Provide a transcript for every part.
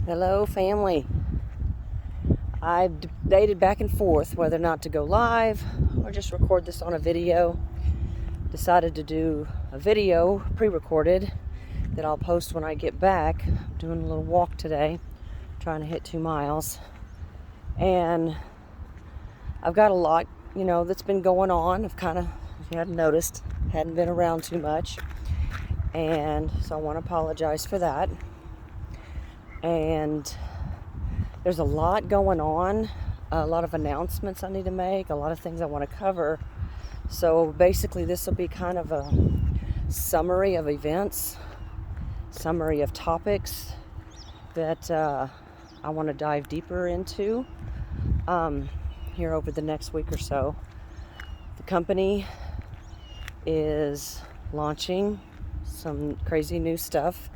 Hello, family. I've debated back and forth whether or not to go live or just record this on a video. Decided to do a video pre-recorded that I'll post when I get back. I'm doing a little walk today, trying to hit 2 miles. And I've got a lot, that's been going on. I've kind of, if you hadn't noticed, hadn't been around too much. And so I want to apologize for that. And there's a lot going on, a lot of announcements I need to make, a lot of things I want to cover. So basically this will be kind of a summary of events, summary of topics that I want to dive deeper into here over the next week or so. The company is launching some crazy new stuff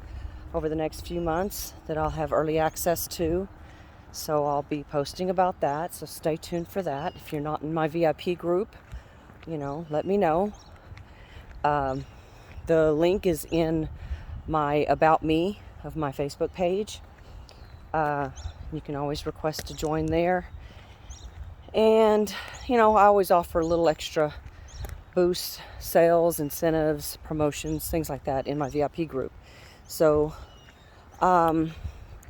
over the next few months that I'll have early access to. So I'll be posting about that. So stay tuned for that. If you're not in my VIP group, let me know. The link is in my About Me of my Facebook page. You can always request to join there. And, I always offer a little extra boost, sales, incentives, promotions, things like that in my VIP group. So,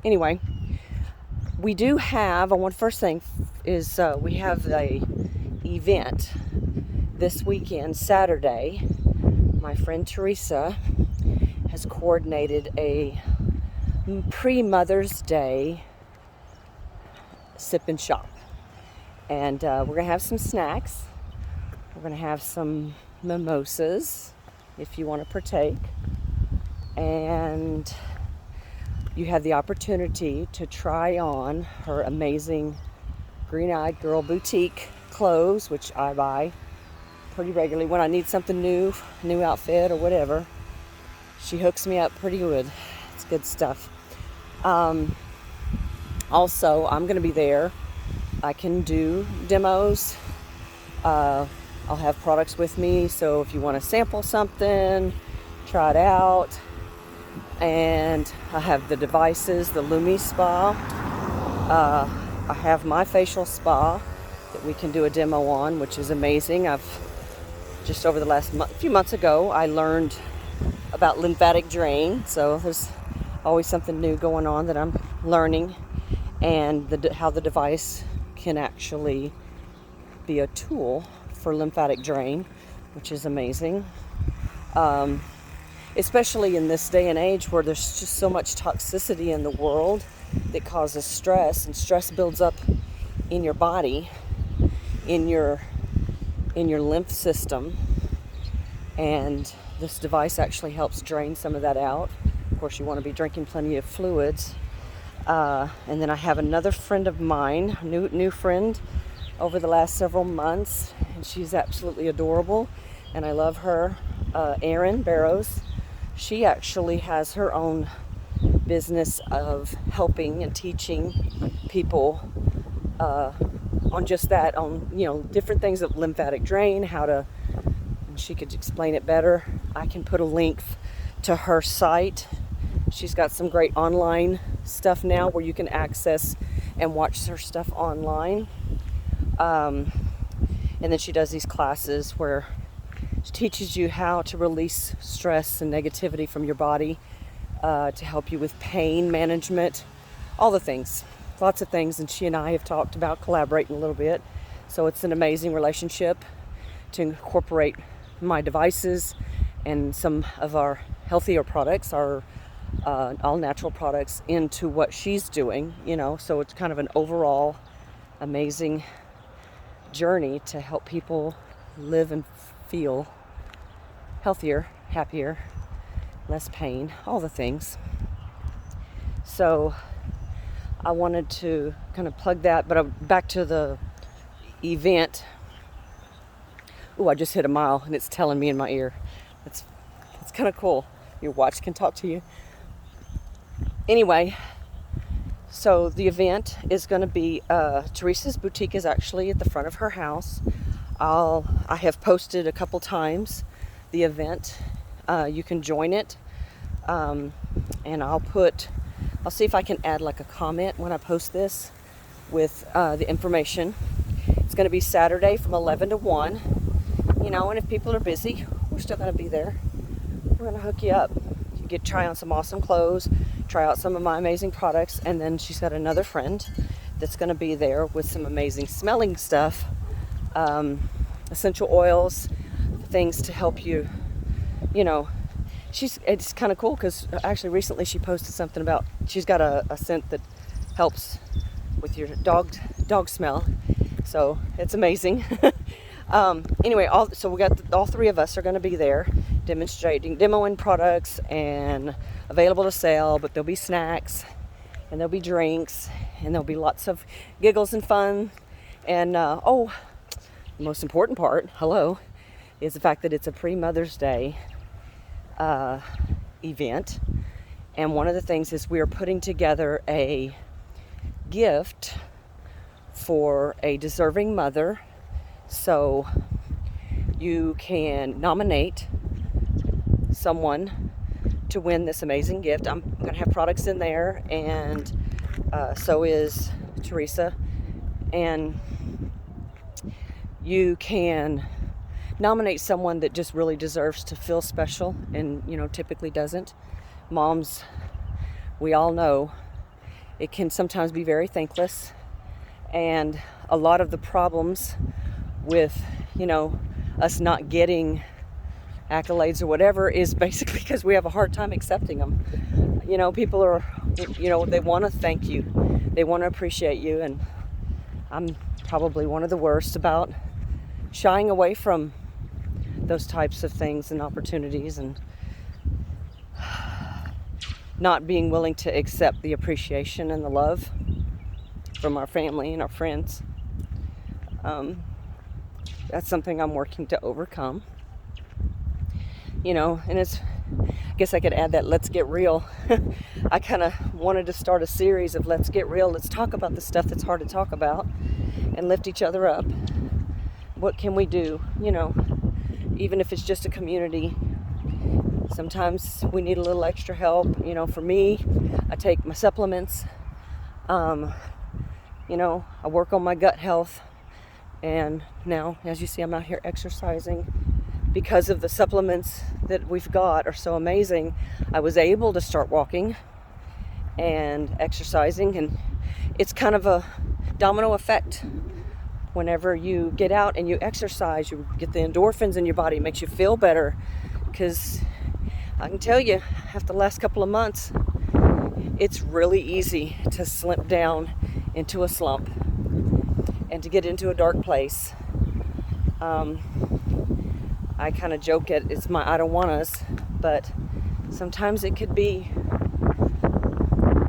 anyway, we do have, first thing is we have a event this weekend, Saturday. My friend Teresa has coordinated a pre-Mother's Day sip and shop. And we're going to have some snacks. We're going to have some mimosas if you want to partake. And you have the opportunity to try on her amazing Green Eyed Girl boutique clothes, which I buy pretty regularly when I need something new outfit or whatever. She hooks me up pretty good. It's good stuff. Also, I'm going to be there. I can do demos. I'll have products with me, so if you want to sample something, try it out. And I have the devices, the Lumi Spa. I have my facial spa that we can do a demo on, which is amazing. I've just over the last few months ago, I learned about lymphatic drain. So there's always something new going on that I'm learning, and how the device can actually be a tool for lymphatic drain, which is amazing. Especially in this day and age where there's just so much toxicity in the world that causes stress, and stress builds up in your body, in your lymph system, and this device actually helps drain some of that out. Of course, you want to be drinking plenty of fluids. And then I have another friend of mine, new friend over the last several months, and she's absolutely adorable, and I love her, Erin Barrows. She actually has her own business of helping and teaching people on just that, on different things of lymphatic drain, and she could explain it better. I can put a link to her site. She's got some great online stuff now where you can access and watch her stuff online. And then she does these classes where she teaches you how to release stress and negativity from your body, to help you with pain management, all the things, lots of things. And she and I have talked about collaborating a little bit. So it's an amazing relationship to incorporate my devices and some of our healthier products, our all natural products, into what she's doing, so it's kind of an overall amazing journey to help people live and feel healthier, happier, less pain, all the things. So I wanted to kind of plug that, but back to the event. I just hit a mile and it's telling me in my ear. It's kind of cool. Your watch can talk to you. Anyway, so the event is going to be, Teresa's boutique is actually at the front of her house. I have posted a couple times the event. You can join it, and I'll put I'll see if I can add like a comment when I post this with the information. It's going to be Saturday from 11 to 1. You know, and if people are busy, we're still going to be there. We're going to hook you up. You get try on some awesome clothes, try out some of my amazing products, and then she's got another friend that's going to be there with some amazing smelling stuff, essential oils, things to help you, you know. It's kind of cool because actually recently she posted something about she's got a scent that helps with your dog smell, so it's amazing. Anyway, so we got all three of us are going to be there demoing products and available to sell, but there'll be snacks and there'll be drinks and there'll be lots of giggles and fun. And the most important part, is the fact that it's a pre-Mother's Day event. And one of the things is we are putting together a gift for a deserving mother. So you can nominate someone to win this amazing gift. I'm going to have products in there, and so is Teresa. And you can nominate someone that just really deserves to feel special and, you know, typically doesn't. Moms, we all know it can sometimes be very thankless, and a lot of the problems with, you know, us not getting accolades or whatever is basically because we have a hard time accepting them. You know, people are, you know, they want to thank you, they want to appreciate you, and I'm probably one of the worst about shying away from those types of things and opportunities, and not being willing to accept the appreciation and the love from our family and our friends. That's something I'm working to overcome. You know, and I guess I could add that let's get real. I kind of wanted to start a series of let's get real. Let's talk about the stuff that's hard to talk about and lift each other up. What can we do? You know, even if it's just a community, sometimes we need a little extra help. You know, for me, I take my supplements. You know, I work on my gut health. And now, as you see, I'm out here exercising. Because of the supplements that we've got are so amazing, I was able to start walking and exercising. And it's kind of a domino effect. Whenever you get out and you exercise, you get the endorphins in your body. It makes you feel better. Because I can tell you, after the last couple of months, it's really easy to slip down into a slump and to get into a dark place. I kind of joke it's my I don't want us, but sometimes it could be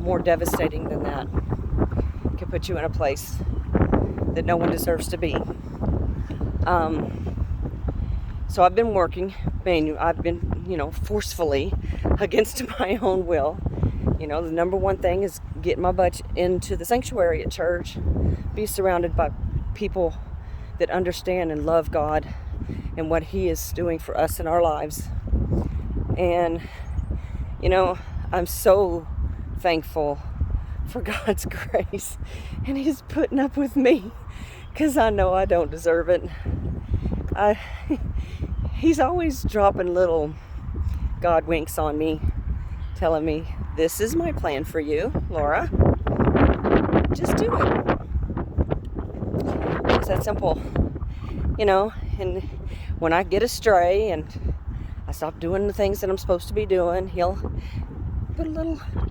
more devastating than that. It could put you in a place that no one deserves to be. So I've been working, I've been, you know, forcefully against my own will. You know, the number one thing is getting my butt into the sanctuary at church, be surrounded by people that understand and love God and what He is doing for us in our lives. And, you know, I'm so thankful for God's grace, and He's putting up with me because I know I don't deserve it. He's always dropping little God winks on me, telling me, this is my plan for you, Laura. Just do it. It's that simple, you know. And when I get astray and I stop doing the things that I'm supposed to be doing, He'll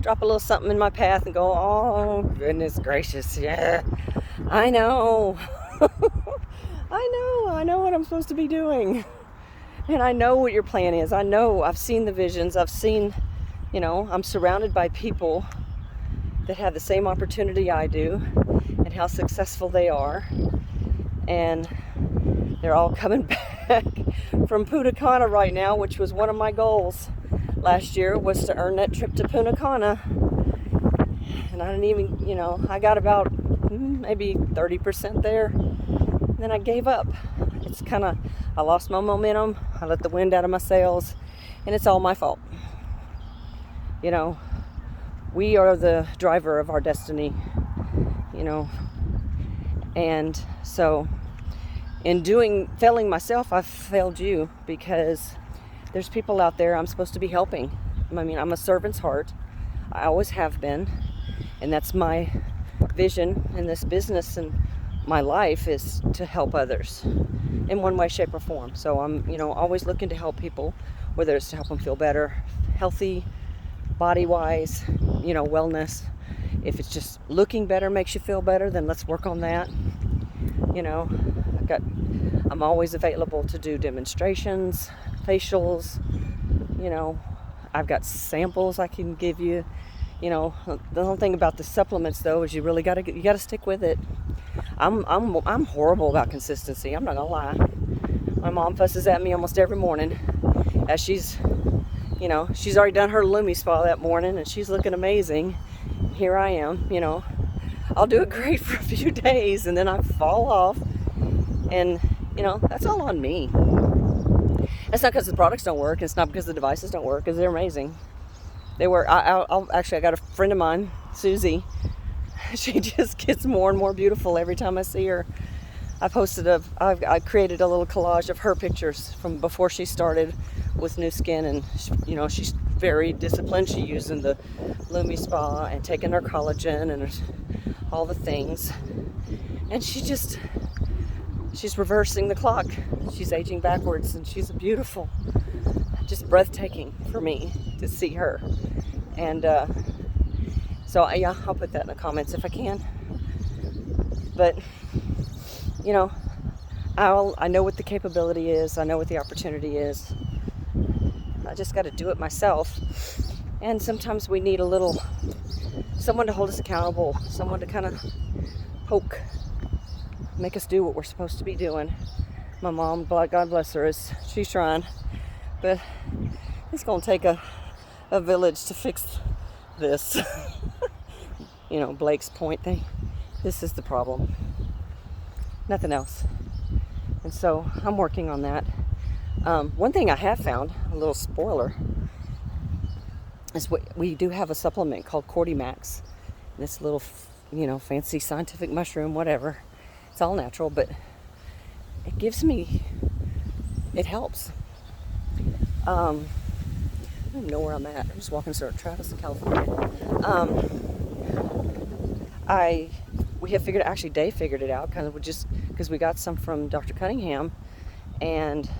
drop a little something in my path and go, oh, goodness gracious, yeah, I know. I know what I'm supposed to be doing. And I know what your plan is. I know, I've seen the visions. I've seen, you know, I'm surrounded by people that have the same opportunity I do and how successful they are. And they're all coming back from Punta Cana right now, which was one of my goals last year, was to earn that trip to Punta Cana. And I didn't even, you know, I got about maybe 30% there. And then I gave up. It's kind of, I lost my momentum. I let the wind out of my sails, and it's all my fault. You know, we are the driver of our destiny, you know. And so in failing myself, I've failed you, because there's people out there I'm supposed to be helping. I mean, I'm a servant's heart. I always have been. And that's my vision in this business and my life, is to help others in one way, shape, or form. So I'm, always looking to help people, whether it's to help them feel better, healthy, body-wise, wellness. If it's just looking better makes you feel better, then let's work on that. I'm always available to do demonstrations, facials. I've got samples I can give you. The whole thing about the supplements, though, is you really got to stick with it. I'm horrible about consistency. I'm not gonna lie. My mom fusses at me almost every morning, as she's already done her Lumi Spa that morning, and she's looking amazing. Here I am. I'll do it great for a few days, and then I fall off, and that's all on me. It's not because the products don't work. It's not because the devices don't work, because they're amazing. They work. I got a friend of mine, Susie. She just gets more and more beautiful every time I see her. I created a little collage of her pictures from before she started with Nu Skin, and she's very disciplined. She's using the Lumi Spa and taking her collagen and all the things, and she's reversing the clock. She's aging backwards, and she's beautiful, just breathtaking for me to see her. And so yeah, I'll put that in the comments if I can. But I know what the capability is. I know what the opportunity is. I just got to do it myself. And sometimes we need someone to hold us accountable, someone to kind of poke, make us do what we're supposed to be doing. My mom, God bless her, she's trying, but it's going to take a village to fix this. Blake's point thing. This is the problem. Nothing else. And so I'm working on that. One thing I have found, a little spoiler, is we do have a supplement called Cordymax. This little, fancy scientific mushroom, whatever. It's all natural, but it helps. I don't even know where I'm at. I'm just walking through Travis in California. We have figured, actually Dave figured it out, kind of just because we got some from Dr. Cunningham, and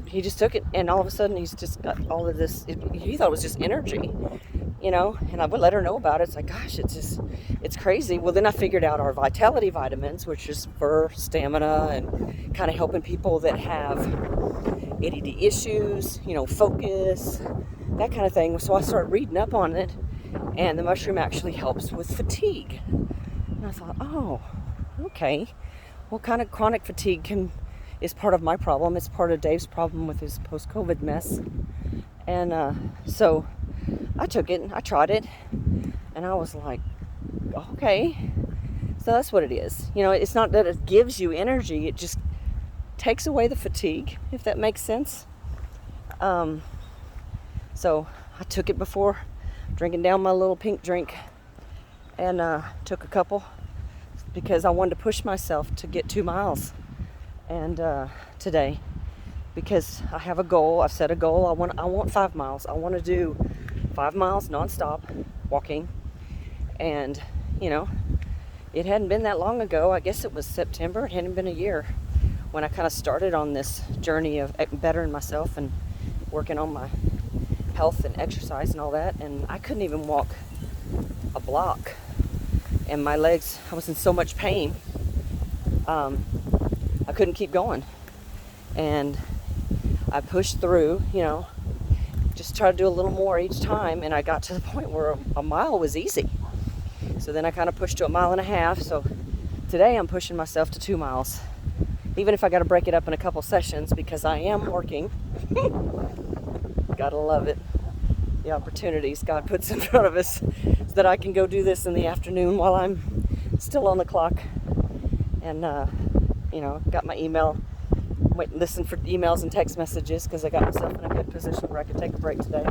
he just took it, and all of a sudden he's just got all of this. He thought it was just energy, and I would let her know about it. It's like, gosh, it's crazy. Well, then I figured out our vitality vitamins, which is for stamina and kind of helping people that have ADD issues, focus, that kind of thing. So I started reading up on it, and the mushroom actually helps with fatigue. And I thought, oh, okay. Well, kind of chronic fatigue is part of my problem. It's part of Dave's problem with his post-COVID mess. And so I took it and I tried it, and I was like, okay. So that's what it is. It's not that it gives you energy. It just takes away the fatigue, if that makes sense. So I took it before drinking down my little pink drink, and took a couple because I wanted to push myself to get 2 miles. And today, because I have a goal. I've set a goal. I want 5 miles. I want to do 5 miles nonstop walking. And it hadn't been that long ago. I guess it was September. It hadn't been a year when I kind of started on this journey of bettering myself and working on my health and exercise and all that. And I couldn't even walk a block, and my legs, I was in so much pain. I couldn't keep going, and I pushed through, just try to do a little more each time, and I got to the point where a mile was easy. So then I kind of pushed to 1.5 miles. So today I'm pushing myself to 2 miles, even if I got to break it up in a couple sessions, because I am working. Gotta love it. The opportunities God puts in front of us, so that I can go do this in the afternoon while I'm still on the clock. And got my email wait and listen for emails and text messages because I got myself in a good position where I could take a break today.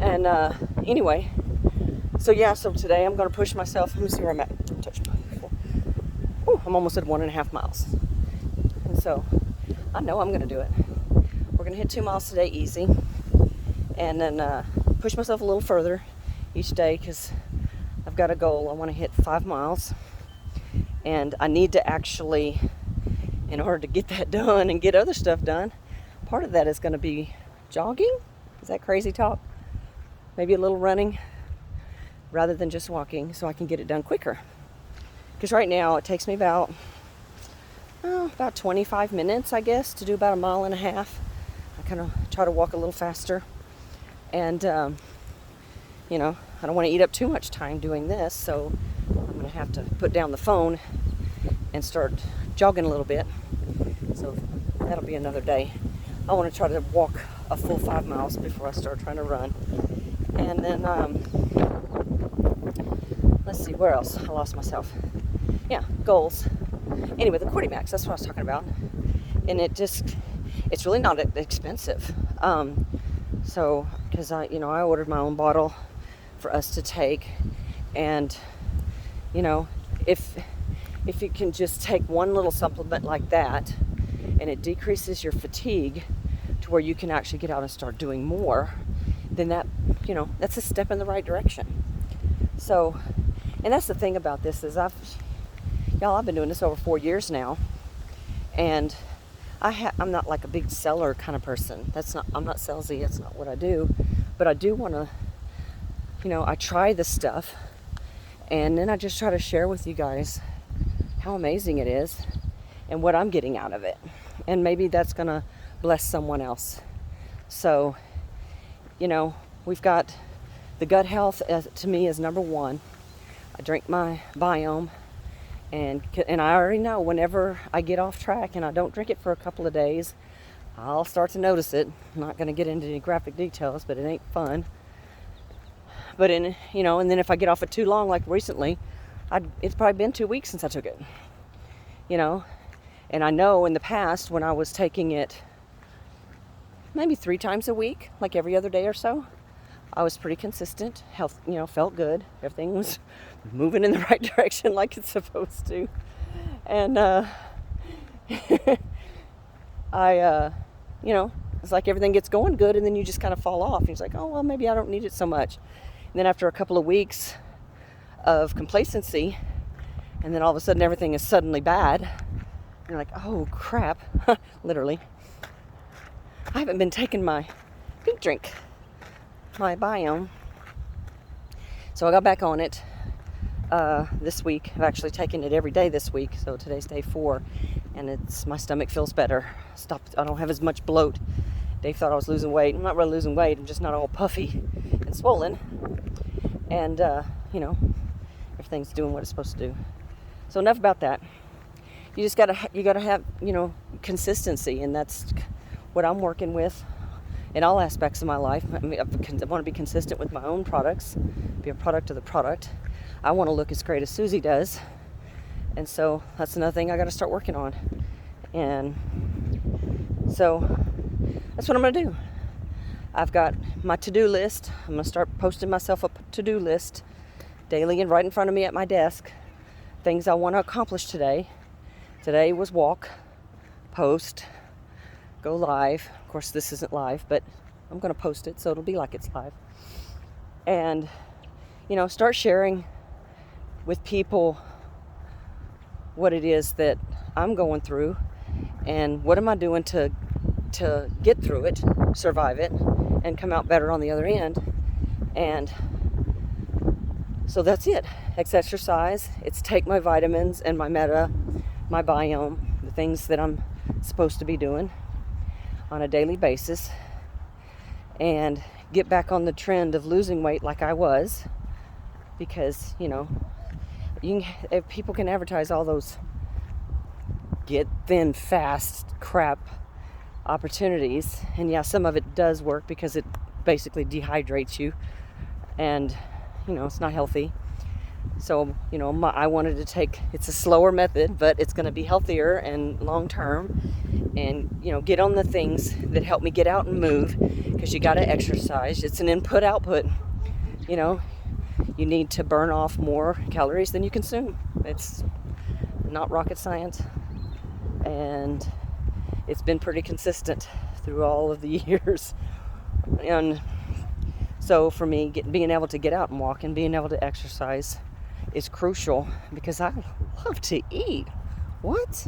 And anyway, so today I'm going to push myself. Let me see where I'm at. I'm almost at 1.5 miles. And so I know I'm going to do it. We're going to hit 2 miles today easy. And then push myself a little further each day because I've got a goal. I want to hit 5 miles. And I need to actually, in order to get that done and get other stuff done, part of that is going to be jogging. Is that crazy talk? Maybe a little running rather than just walking so I can get it done quicker. Because right now it takes me about 25 minutes, I guess, to do about 1.5 miles. I kind of try to walk a little faster. And, I don't want to eat up too much time doing this, so I'm going to have to put down the phone and start jogging a little bit. So that'll be another day. I want to try to walk a full 5 miles before I start trying to run. And then, let's see, where else? I lost myself. Yeah, goals. Anyway, the Cordy Max, that's what I was talking about. And it's really not expensive. So, because I ordered my own bottle for us to take. And, if you can just take one little supplement like that, and it decreases your fatigue to where you can actually get out and start doing more, then that's a step in the right direction. So, and that's the thing about this is I've been doing this over 4 years now, and I'm not like a big seller kind of person. I'm not salesy. That's not what I do. But I do want to, I try this stuff, and then I just try to share with you guys how amazing it is and what I'm getting out of it. And maybe that's going to bless someone else. So, we've got the gut health to me is number one. I drink my Biome, and I already know whenever I get off track and I don't drink it for a couple of days, I'll start to notice it. I'm not going to get into any graphic details, but it ain't fun. But and then if I get off it too long, like recently, it's probably been 2 weeks since I took it. And I know in the past when I was taking it maybe 3 times a week, like every other day or so, I was pretty consistent. Health, felt good. Everything was moving in the right direction like it's supposed to. And it's like everything gets going good, and then you just kind of fall off. And it's like, oh, well, maybe I don't need it so much. And then after a couple of weeks of complacency, and then all of a sudden everything is suddenly bad, you're like, oh, crap. Literally. I haven't been taking my pink drink, my Biome. So I got back on it this week. I've actually taken it every day this week. So today's day 4, and my stomach feels better. I don't have as much bloat. Dave thought I was losing weight. I'm not really losing weight. I'm just not all puffy and swollen. And, everything's doing what it's supposed to do. So enough about that. You gotta have, consistency, and that's what I'm working with in all aspects of my life. I want to be consistent with my own products, be a product of the product. I want to look as great as Susie does, and so that's another thing I got to start working on. And so that's what I'm going to do. I've got my to-do list. I'm going to start posting myself a to-do list daily and right in front of me at my desk. Things I want to accomplish today. Today was walk, post, go live. Of course, this isn't live, but I'm going to post it, so it'll be like it's live. And, start sharing with people what it is that I'm going through and what am I doing to get through it, survive it, and come out better on the other end. And so that's it. It's exercise. It's take my vitamins and my my Biome, the things that I'm supposed to be doing on a daily basis, and get back on the trend of losing weight like I was, because if people can advertise all those get thin fast crap opportunities, and some of it does work because it basically dehydrates you, and it's not healthy, So, you know, I wanted to take, it's a slower method, but it's going to be healthier and long term. And, you know, get on the things that help me get out and move, because you got to exercise. It's an input output. You know, you need to burn off more calories than you consume. It's not rocket science. And it's been pretty consistent through all of the years. And so for me, being able to get out and walk and being able to exercise is crucial, because I love to eat. What?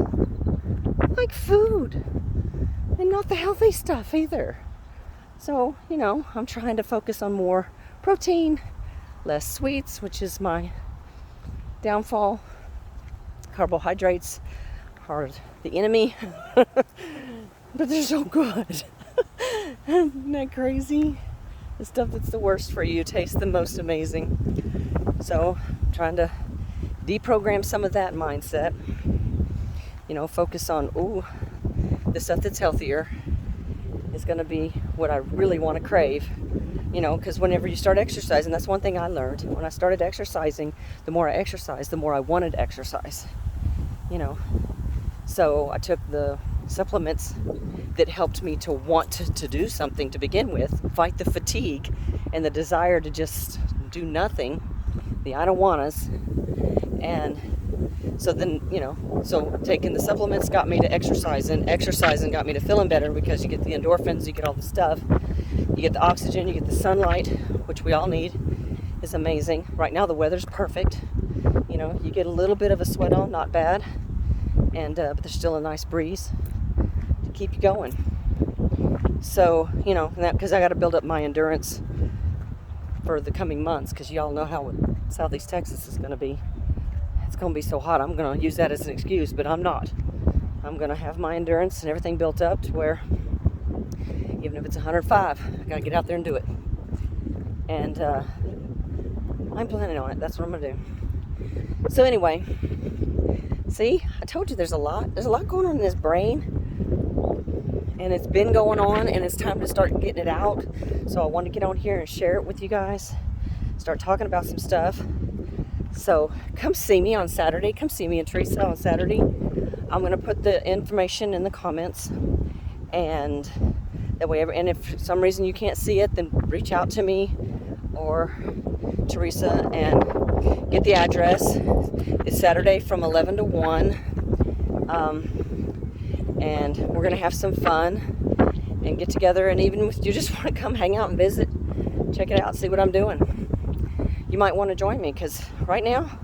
Like food. And not the healthy stuff either. So, you know, I'm trying to focus on more protein, less sweets, which is my downfall. Carbohydrates are the enemy. But they're so good. Isn't that crazy? The stuff that's the worst for you tastes the most amazing. So I'm trying to deprogram some of that mindset. You know, focus on, the stuff that's healthier is going to be what I really want to crave. You know, because whenever you start exercising, that's one thing I learned. When I started exercising, the more I exercised, the more I wanted to exercise. You know, so I took the supplements that helped me to want to do something to begin with, fight the fatigue and the desire to just do nothing, the I don't wannas. And so then, you know, so taking the supplements got me to exercising got me to feeling better, because you get the endorphins, you get all the stuff, you get the oxygen, you get the sunlight, which we all need, is amazing. Right now the weather's perfect. You know, you get a little bit of a sweat on, not bad, and but there's still a nice breeze to keep you going. So, you know, because I got to build up my endurance for the coming months, because y'all know how Southeast Texas is going to be. It's going to be so hot. I'm going to use that as an excuse, but I'm not. I'm going to have my endurance and everything built up to where even if it's 105, I got to get out there and do it. And I'm planning on it. That's what I'm going to do. So anyway, see, I told you there's a lot going on in this brain, and it's been going on, and it's time to start getting it out. So I want to get on here and share it with you guys, start talking about some stuff. So come see me on Saturday. Come see me and Teresa on Saturday. I'm going to put the information in the comments, and that way, and if for some reason you can't see it, then reach out to me or Teresa and get the address. It's Saturday from 11 to 1. And we're going to have some fun and get together. And even if you just want to come hang out and visit, check it out, see what I'm doing, you might want to join me, because right now,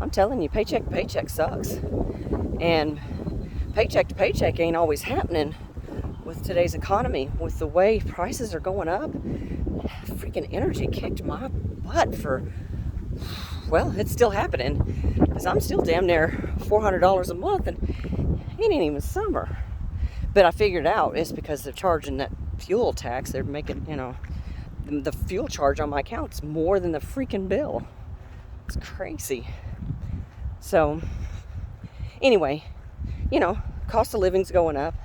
I'm telling you, paycheck to paycheck sucks. And paycheck to paycheck ain't always happening with today's economy. With the way prices are going up, freaking energy kicked my butt for, well, it's still happening, because I'm still damn near $400 a month, and it ain't even summer. But I figured out it's because they're charging that fuel tax. They're making, you know, the fuel charge on my account's more than the freaking bill. It's crazy. So anyway, you know, cost of living's going up.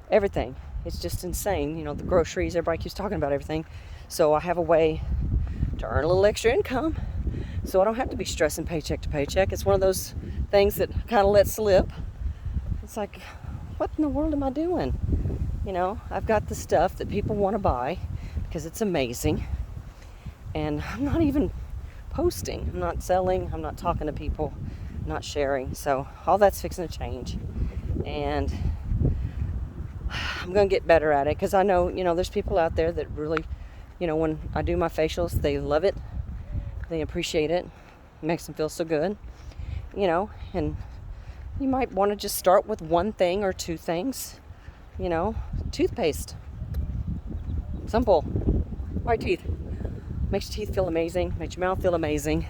Everything. It's just insane. You know, the groceries, everybody keeps talking about everything. So I have a way to earn a little extra income, so I don't have to be stressing paycheck to paycheck. It's one of those things that kind of let slip. It's like, what in the world am I doing? You know, I've got the stuff that people want to buy because it's amazing. And I'm not even posting. I'm not selling. I'm not talking to people. I'm not sharing. So all that's fixing to change. And I'm going to get better at it, because I know, you know, there's people out there that really, you know, when I do my facials, they love it. They appreciate it. It makes them feel so good. You know, and you might want to just start with one thing or two things. You know, toothpaste. Simple. White teeth. Makes your teeth feel amazing. Makes your mouth feel amazing.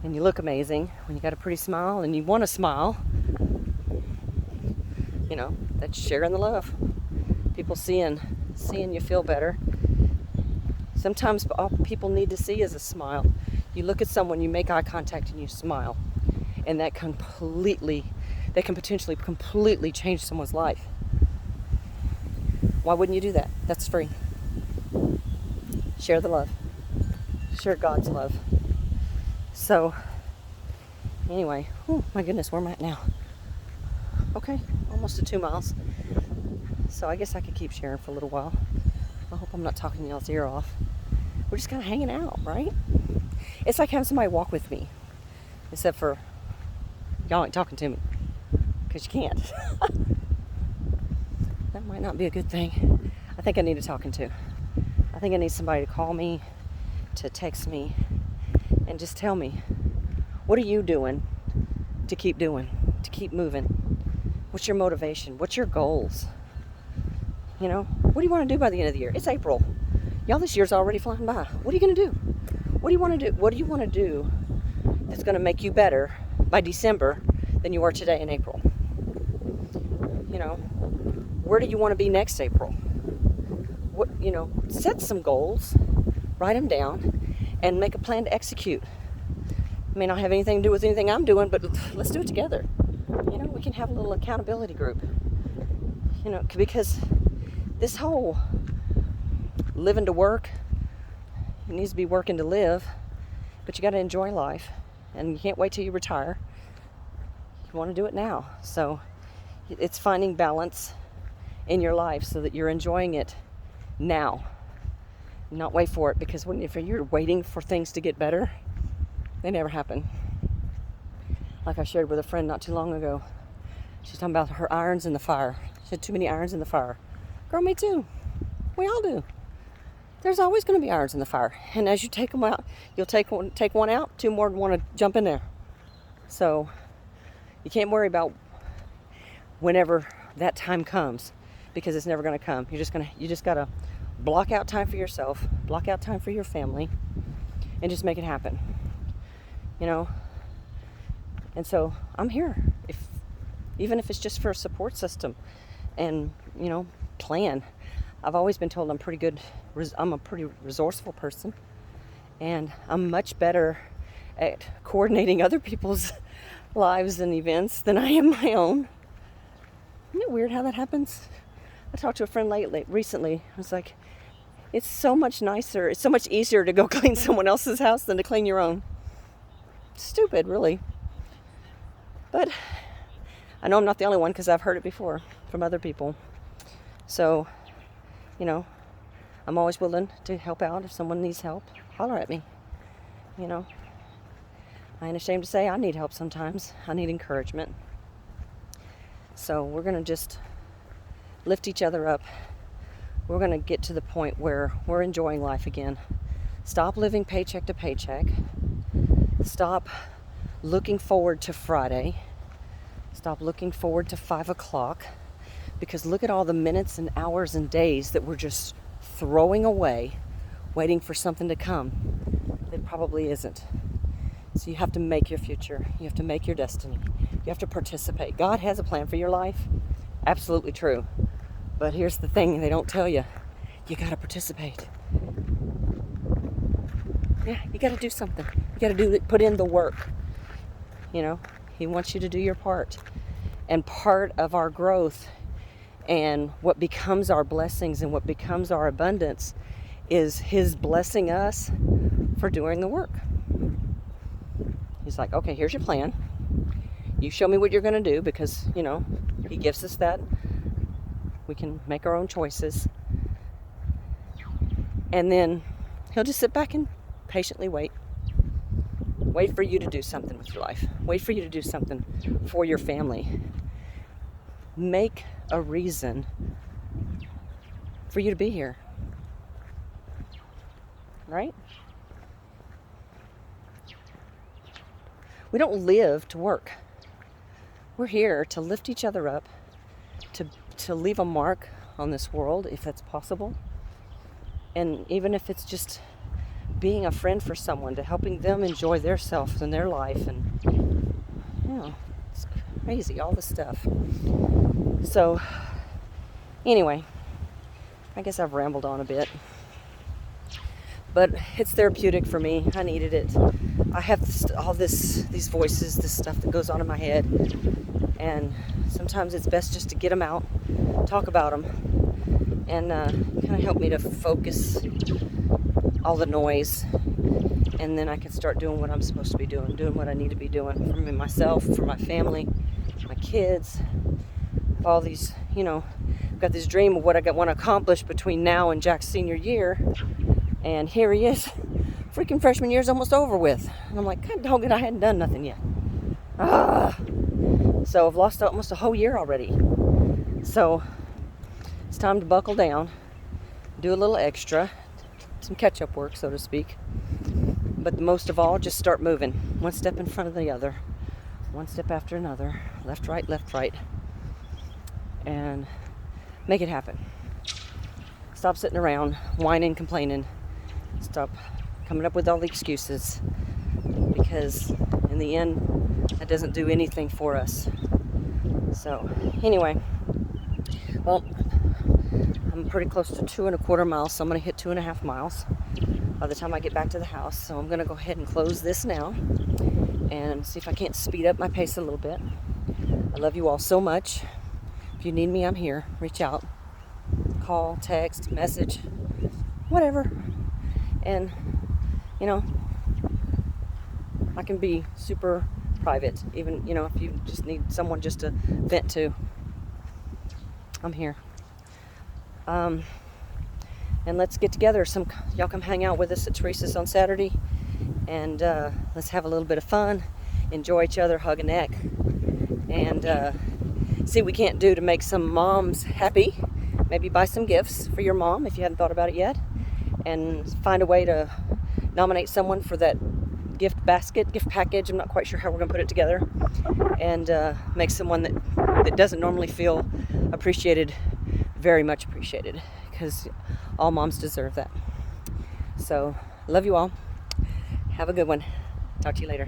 And you look amazing when you got a pretty smile and you want to smile. You know, that's sharing the love. People seeing you feel better. Sometimes all people need to see is a smile. You look at someone, you make eye contact, and you smile. And that can potentially completely change someone's life. Why wouldn't you do that? That's free. Share the love. Share God's love. So, anyway, oh my goodness, where am I at now? Okay, almost to 2 miles. So I guess I could keep sharing for a little while. I hope I'm not talking y'all's ear off. We're just kind of hanging out, right? It's like having somebody walk with me. Except for y'all ain't talking to me. Because you can't. That might not be a good thing. I think I need a talking to. I think I need somebody to call me, to text me, and just tell me, what are you doing to keep moving? What's your motivation? What's your goals? You know, what do you want to do by the end of the year? It's April. Y'all, this year's already flying by. What are you going to do? What do you want to do? What do you want to do that's going to make you better by December than you are today in April? You know, where do you want to be next April? What, you know, set some goals, write them down, and make a plan to execute. It may not have anything to do with anything I'm doing, but let's do it together. You know, we can have a little accountability group. You know, because this whole living to work, it needs to be working to live, but you got to enjoy life, and you can't wait till you retire. You want to do it now. So it's finding balance in your life so that you're enjoying it now, not wait for it, because if you're waiting for things to get better, they never happen. Like I shared with a friend not too long ago, she's talking about her irons in the fire. She had too many irons in the fire. Girl, me too. We all do. There's always going to be irons in the fire, and as you take them out, you'll take one out, two more want to jump in there. So you can't worry about whenever that time comes, because it's never going to come. You just got to block out time for yourself, block out time for your family, and just make it happen. You know. And so I'm here, even if it's just for a support system, and you know, plan. I've always been told I'm a pretty resourceful person, and I'm much better at coordinating other people's lives and events than I am my own. Isn't it weird how that happens? I talked to a friend recently. I was like, it's so much nicer, it's so much easier to go clean someone else's house than to clean your own. Stupid, really. But I know I'm not the only one, because I've heard it before from other people. So, you know, I'm always willing to help out. If someone needs help, holler at me. You know, I ain't ashamed to say I need help sometimes. I need encouragement. So we're going to just lift each other up. We're going to get to the point where we're enjoying life again. Stop living paycheck to paycheck. Stop looking forward to Friday. Stop looking forward to 5 o'clock. Because look at all the minutes and hours and days that we're just throwing away, waiting for something to come that probably isn't. So you have to make your future. You have to make your destiny. You have to participate. God has a plan for your life. Absolutely true. But here's the thing they don't tell you. You got to participate. Yeah, you got to do something. You got to put in the work. You know, He wants you to do your part. And part of our growth and what becomes our blessings and what becomes our abundance is His blessing us for doing the work. He's like, okay, here's your plan. You show me what you're going to do, because, you know, He gives us that. We can make our own choices. And then He'll just sit back and patiently wait. Wait for you to do something with your life. Wait for you to do something for your family. Make a reason for you to be here. Right? We don't live to work. We're here to lift each other up, to leave a mark on this world, if that's possible. And even if it's just being a friend for someone, to helping them enjoy their self and their life. And, you know, it's crazy, all this stuff. So, anyway, I guess I've rambled on a bit. But it's therapeutic for me. I needed it. I have these voices, this stuff that goes on in my head. And sometimes it's best just to get them out, talk about them, and kind of help me to focus all the noise and then I can start doing what I'm supposed to be doing what I need to be doing for me, myself, for my family, my kids, all these, I've got this dream of what I want to accomplish between now and Jack's senior year, and here he is. Freaking freshman year's almost over with, and I'm like, God dog it, I hadn't done nothing yet. So I've lost almost a whole year already. So it's time to buckle down, do a little extra, some catch-up work, so to speak. But most of all, just start moving, one step in front of the other, one step after another, left, right, and make it happen. Stop sitting around whining, complaining. Stop coming up with all the excuses, because in the end, that doesn't do anything for us. So anyway, well, I'm pretty close to 2.25 miles, so I'm going to hit 2.5 miles by the time I get back to the house. So I'm going to go ahead and close this now and see if I can't speed up my pace a little bit. I love you all so much. If you need me, I'm here. Reach out, call, text, message, whatever. And I can be super private, even if you just need someone just to vent to, I'm here. And let's get together. Y'all come hang out with us at Teresa's on Saturday, and let's have a little bit of fun, enjoy each other, hug a neck, and see what we can't do to make some moms happy. Maybe buy some gifts for your mom if you hadn't thought about it yet, and find a way to nominate someone for that gift package. I'm not quite sure how we're going to put it together, and make someone that doesn't normally feel appreciated very much appreciated, because all moms deserve that. So love you all. Have a good one. Talk to you later.